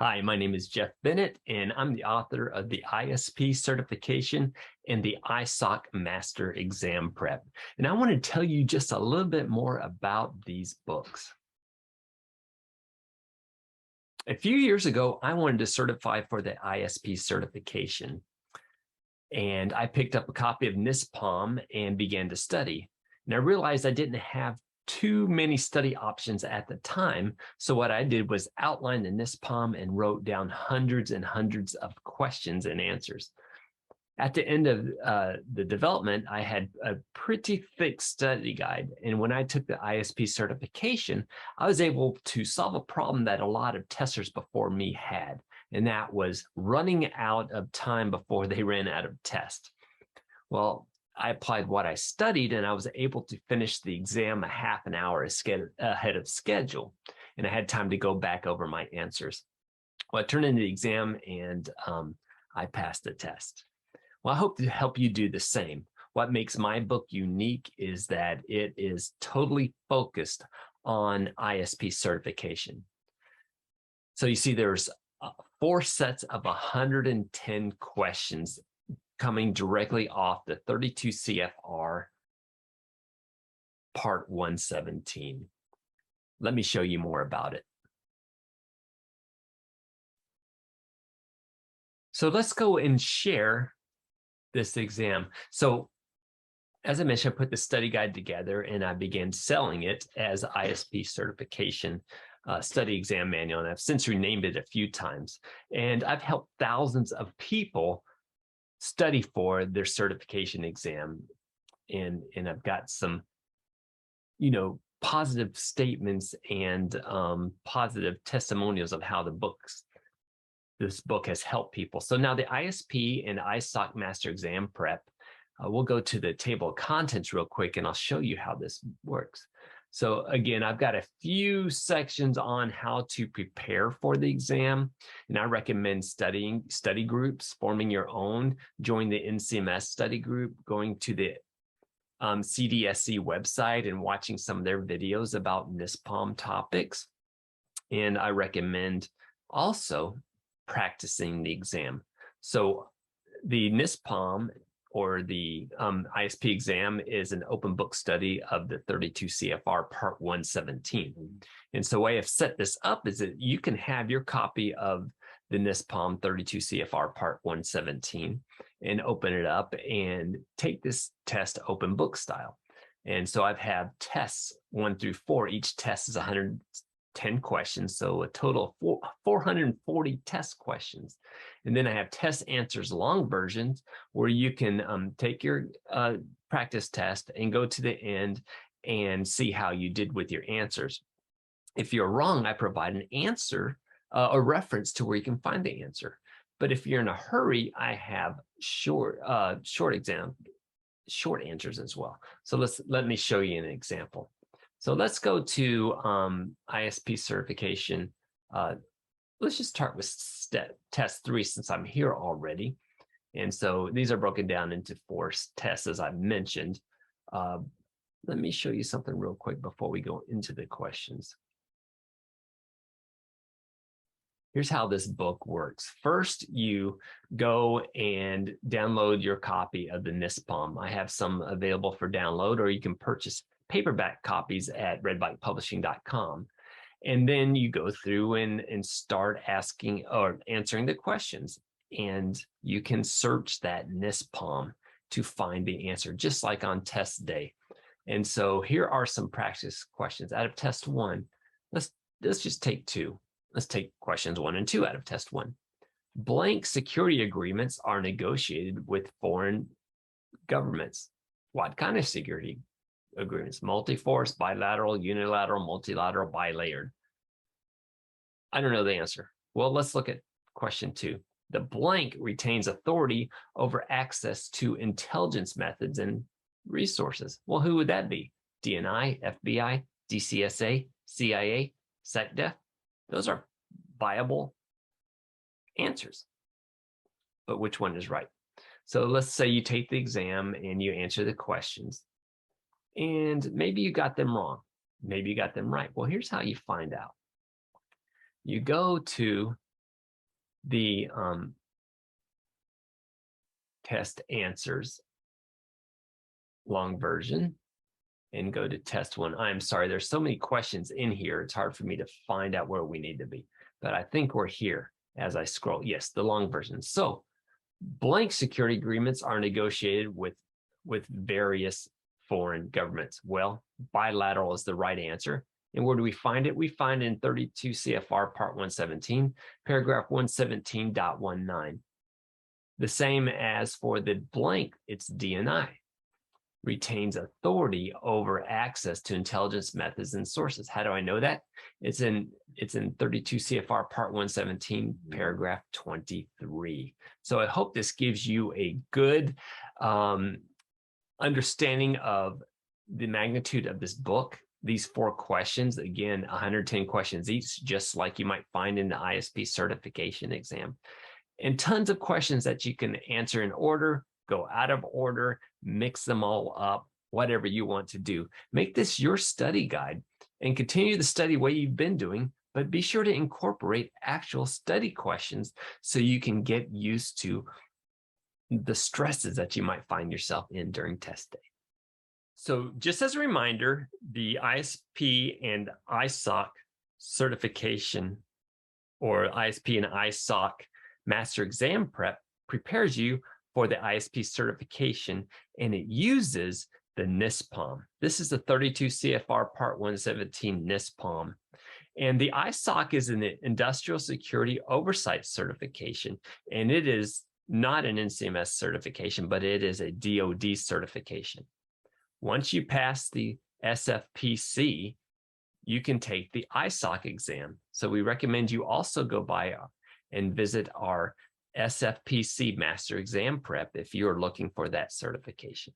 Hi, my name is Jeff Bennett, and I'm the author of the ISP certification and the ISOC master exam prep. And I want to tell you just a little bit more about these books. A few years ago, I wanted to certify for the ISP certification. And I picked up a copy of NISPOM and began to study. And I realized I didn't have too many study options at the time. So what I did was outline the NISPOM and wrote down hundreds and hundreds of questions and answers. At the end of the development, I had a pretty thick study guide. And when I took the ISP certification, I was able to solve a problem that a lot of testers before me had. And that was running out of time before they ran out of test. Well, I applied what I studied, and I was able to finish the exam a half an hour ahead of schedule. And I had time to go back over my answers. Well, I turned in the exam, and I passed the test. Well, I hope to help you do the same. What makes my book unique is that it is totally focused on ISP certification. So you see there's 4 sets of 110 questions coming directly off the 32 CFR Part 117. Let me show you more about it. So let's go and share this exam. So as I mentioned, I put the study guide together and I began selling it as ISP certification study exam manual. And I've since renamed it a few times. And I've helped thousands of people study for their certification exam. And I've got some, positive statements and positive testimonials of how this book has helped people. So now the ISP and ISOC master exam prep, we'll go to the table of contents real quick and I'll show you how this works. So again, I've got a few sections on how to prepare for the exam, and I recommend study groups, forming your own, join the NCMS study group, going to the CDSC website and watching some of their videos about NISPOM topics. And I recommend also practicing the exam. So the NISPOM or the ISP exam is an open book study of the 32 CFR Part 117. And so the way I've set this up is that you can have your copy of the NISPOM 32 CFR Part 117 and open it up and take this test open book style. And so I've had tests 1 through 4. Each test is 110 questions, so a total of 440 test questions. And then I have test answers long versions where you can take your practice test and go to the end and see how you did with your answers. If you're wrong, I provide an answer, a reference to where you can find the answer. But if you're in a hurry, I have short answers as well. So let me show you an example. So let's go to ISP certification. Let's just start with test 3 since I'm here already. And so these are broken down into 4 tests, as I mentioned. Let me show you something real quick before we go into the questions. Here's how this book works. First, you go and download your copy of the NISPOM. I have some available for download, or you can purchase paperback copies at redbikepublishing.com. And then you go through and start asking or answering the questions. And you can search that NISPOM to find the answer, just like on test day. And so here are some practice questions. Out of test 1, let's just take 2. Let's take questions 1 and 2 out of test 1. Blank security agreements are negotiated with foreign governments. What kind of security agreements? Multi-force, bilateral, unilateral, multilateral, bilayered. I don't know the answer. Well, let's look at question 2. The blank retains authority over access to intelligence methods and resources. Well, who would that be? DNI, FBI, DCSA, CIA, SecDef? Those are viable answers. But which one is right? So let's say you take the exam and you answer the questions. And maybe you got them wrong. Maybe you got them right. Well, here's how you find out. You go to the test answers long version and go to test one. I'm sorry, there's so many questions in here. It's hard for me to find out where we need to be, but I think we're here as I scroll. Yes, the long version. So blank security agreements are negotiated with various foreign governments. Well, bilateral is the right answer. And where do we find it? We find it in 32 CFR Part 117, paragraph 117.19. The same as for the blank, it's DNI. Retains authority over access to intelligence methods and sources. How do I know that? It's in 32 CFR Part 117, paragraph 23. So I hope this gives you a good understanding of the magnitude of this book. These 4 questions, again, 110 questions each, just like you might find in the ISP certification exam. And tons of questions that you can answer in order, go out of order, mix them all up, whatever you want to do. Make this your study guide and continue the study way you've been doing, but be sure to incorporate actual study questions so you can get used to the stresses that you might find yourself in during test day. So just as a reminder, the ISP and ISOC certification, or ISP and ISOC master exam prep, prepares you for the ISP certification, and it uses the NISPOM. This is the 32 CFR Part 117 NISPOM. And the ISOC is an industrial security oversight certification, and it is not an NCMS certification, but it is a DoD certification. Once you pass the SFPC, you can take the ISOC exam. So we recommend you also go by and visit our SFPC Master Exam Prep if you're looking for that certification.